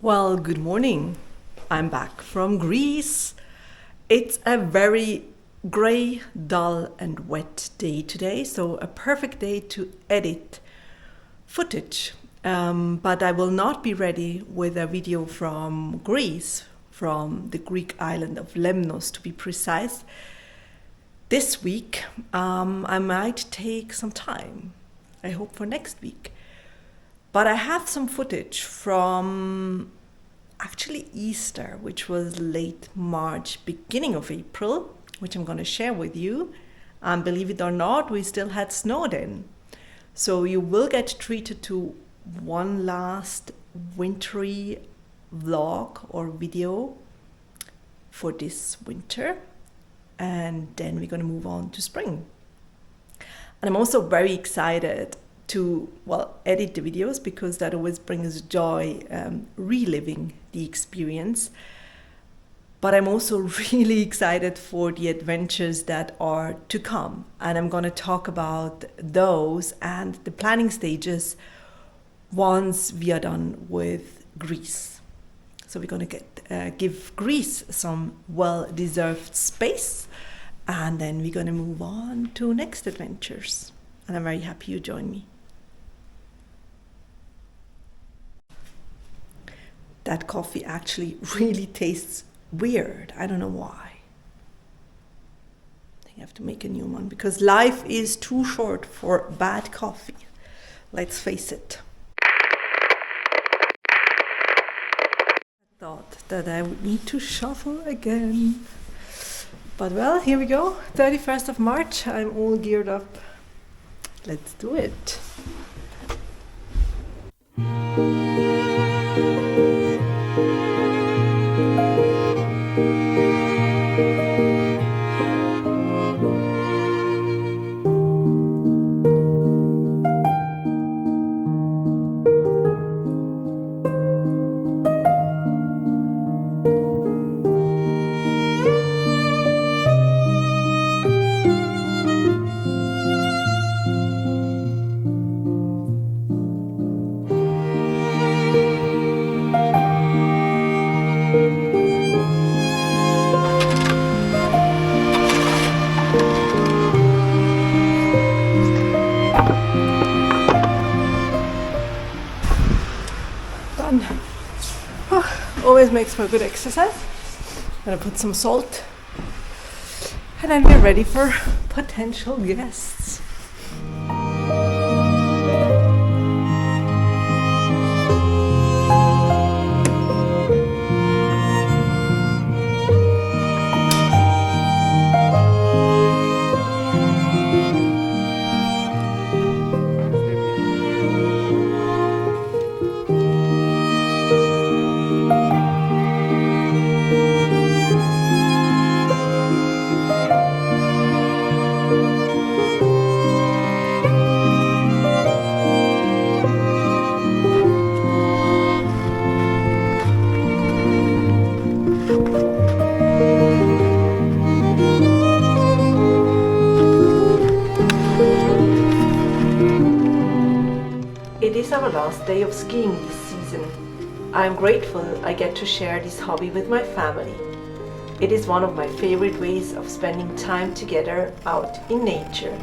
Well, good morning. I'm back from Greece. It's a very grey, dull and wet day today, so a perfect day to edit footage. But I will not be ready with a video from Greece, from the Greek island of Lemnos to be precise. This week, I might take some time. I hope for next week. But I have some footage from actually Easter, which was late March, beginning of April, which I'm going to share with you. And believe it or not, we still had snow then. So you will get treated to one last wintry vlog or video for this winter. And then we're going to move on to spring. And I'm also very excited to, edit the videos because that always brings joy, reliving the experience. But I'm also really excited for the adventures that are to come. And I'm going to talk about those and the planning stages once we are done with Greece. So we're going to give Greece some well-deserved space. And then we're going to move on to next adventures. And I'm very happy you joined me. That coffee actually really tastes weird. I don't know why. I think I have to make a new one because life is too short for bad coffee. Let's face it. I thought that I would need to shuffle again. But well, here we go. 31st of March. I'm all geared up. Let's do it. Done. Always makes for a good exercise. I'm gonna put some salt. And then we're ready for potential guests. It is our last day of skiing this season. I am grateful I get to share this hobby with my family. It is one of my favorite ways of spending time together out in nature.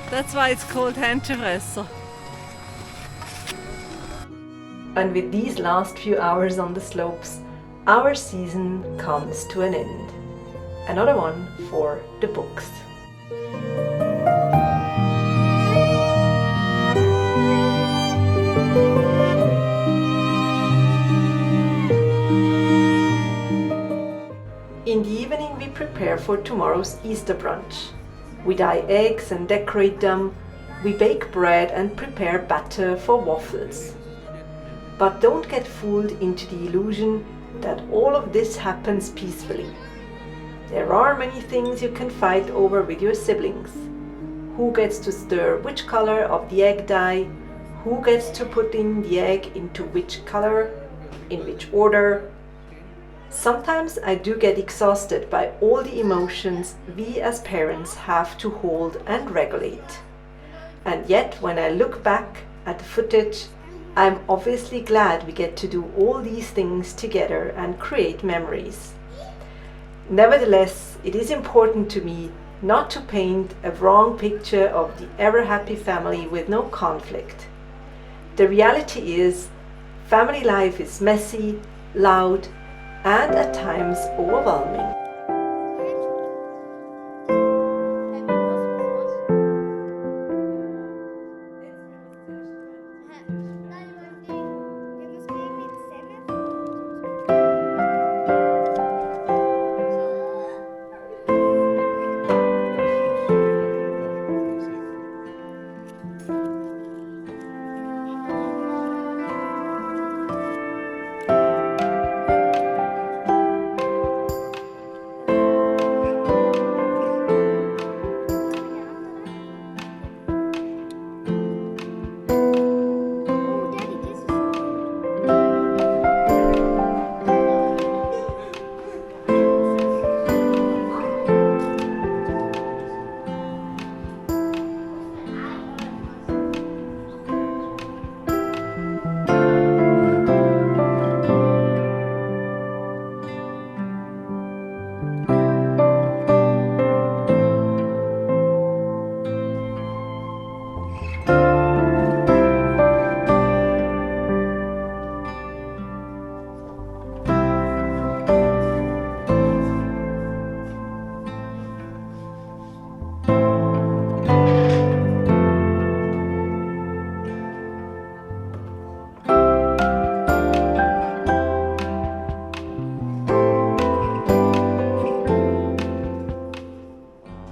That's why it's called Händchen. And with these last few hours on the slopes, our season comes to an end. Another one for the books. In the evening we prepare for tomorrow's Easter brunch. We dye eggs and decorate them, we bake bread and prepare batter for waffles. But don't get fooled into the illusion that all of this happens peacefully. There are many things you can fight over with your siblings. Who gets to stir which color of the egg dye? Who gets to put in the egg into which color? In which order? Sometimes I do get exhausted by all the emotions we as parents have to hold and regulate. And yet when I look back at the footage, I'm obviously glad we get to do all these things together and create memories. Nevertheless, it is important to me not to paint a wrong picture of the ever-happy family with no conflict. The reality is, family life is messy, loud, and at times overwhelming.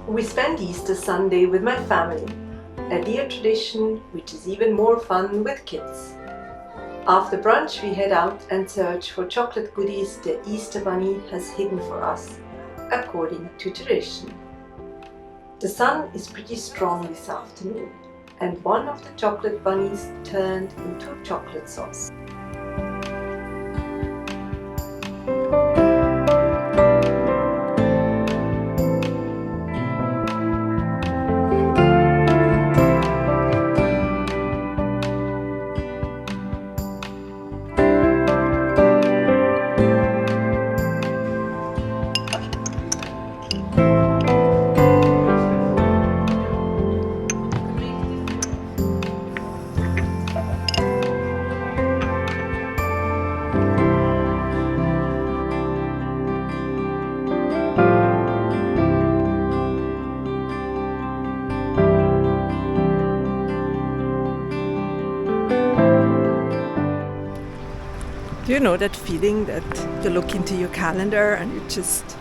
We spend Easter Sunday with my family, a dear tradition which is even more fun with kids. After brunch we head out and search for chocolate goodies the Easter Bunny has hidden for us, according to tradition. The sun is pretty strong this afternoon, and one of the chocolate bunnies turned into chocolate sauce. Do you know that feeling that you look into your calendar and you just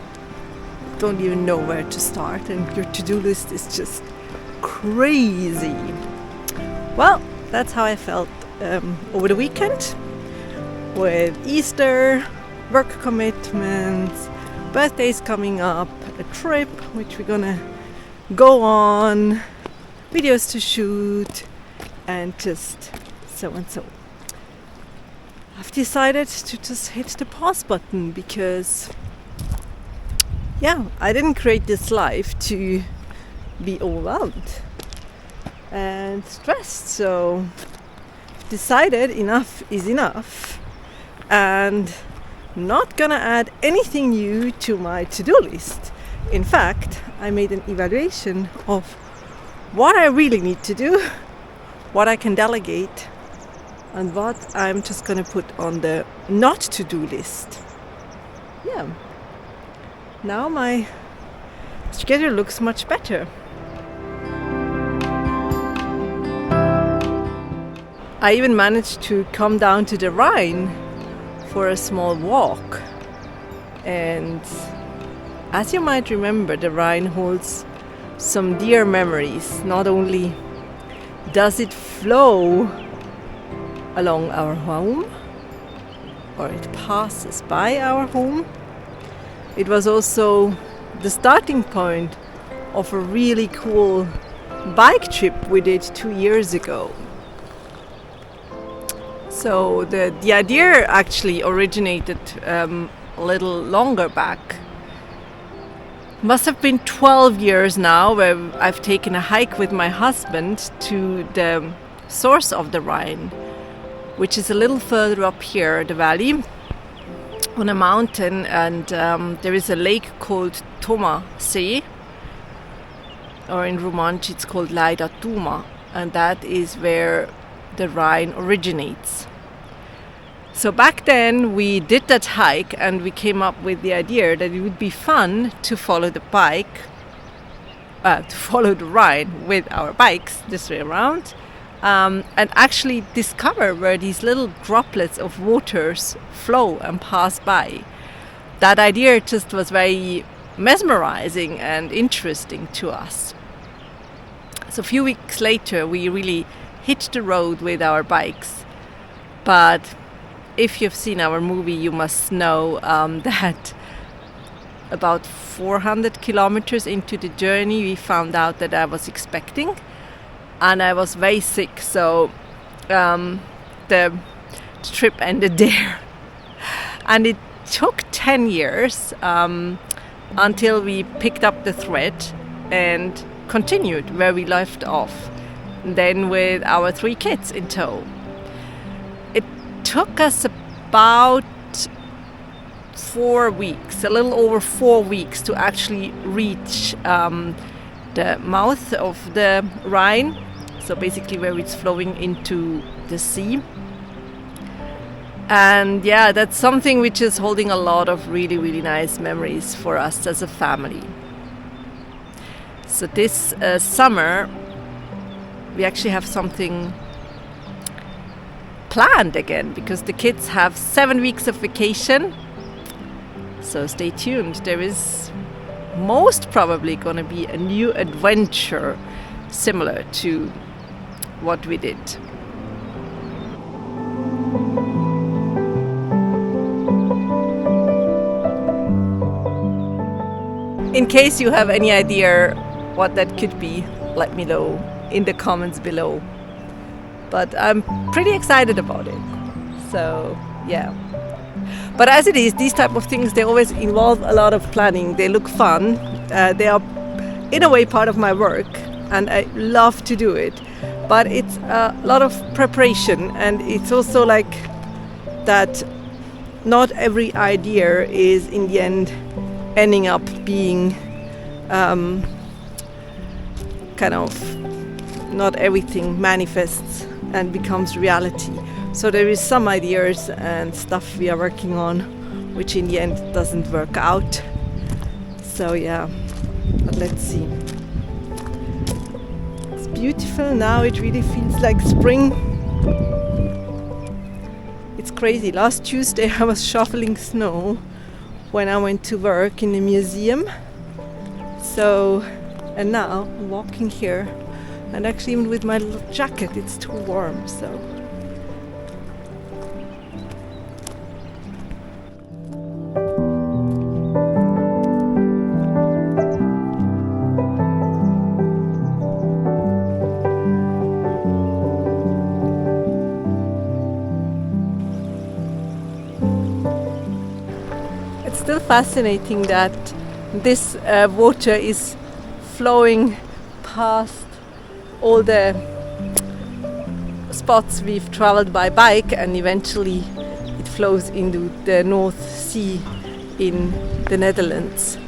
don't even know where to start and your to-do list is just crazy? Well, that's how I felt over the weekend with Easter, work commitments, birthdays coming up, a trip which we're gonna go on, videos to shoot, and just so and so. I've decided to just hit the pause button because, I didn't create this life to be overwhelmed and stressed. So I've decided enough is enough and not gonna add anything new to my to-do list. In fact, I made an evaluation of what I really need to do, what I can delegate, and what I'm just gonna put on the not to-do list. Now my schedule looks much better. I even managed to come down to the Rhine for a small walk. And as you might remember, the Rhine holds some dear memories. Not only does it flow along our home, or it passes by our home, it was also the starting point of a really cool bike trip we did 2 years ago. So the idea actually originated a little longer back. Must have been 12 years now, where I've taken a hike with my husband to the source of the Rhine, which is a little further up here, the valley, on a mountain, and there is a lake called Toma See, or in Romansh it's called Laida Tuma, and that is where the Rhine originates. So back then we did that hike, and we came up with the idea that it would be fun to follow the Rhine with our bikes this way around, and actually discover where these little droplets of waters flow and pass by. That idea just was very mesmerizing and interesting to us. So a few weeks later we really hit the road with our bikes, but if you've seen our movie, you must know that about 400 kilometers into the journey, we found out that I was expecting, and I was very sick. So the trip ended there. And it took 10 years until we picked up the thread and continued where we left off, then with our 3 kids in tow. Took us about 4 weeks, a little over 4 weeks, to actually reach the mouth of the Rhine, so basically where it's flowing into the sea. And yeah, that's something which is holding a lot of really, really nice memories for us as a family. So this summer we actually have something planned again, because the kids have 7 weeks of vacation. So stay tuned. There is most probably going to be a new adventure similar to what we did. In case you have any idea what that could be, let me know in the comments below. But I'm pretty excited about it. So yeah. But as it is, these type of things, they always involve a lot of planning. They look fun. They are in a way part of my work, and I love to do it. But it's a lot of preparation, and it's also like that not every idea is in the end ending up being kind of, not everything manifests and becomes reality. So there is some ideas and stuff we are working on which in the end doesn't work out. So yeah, but let's see. It's beautiful now. It really feels like spring. It's crazy. Last Tuesday I was shoveling snow when I went to work in the museum. So, and now I'm walking here, and actually even with my little jacket it's too warm, so. It's still fascinating that this water is flowing past all the spots we've traveled by bike, and eventually it flows into the North Sea in the Netherlands.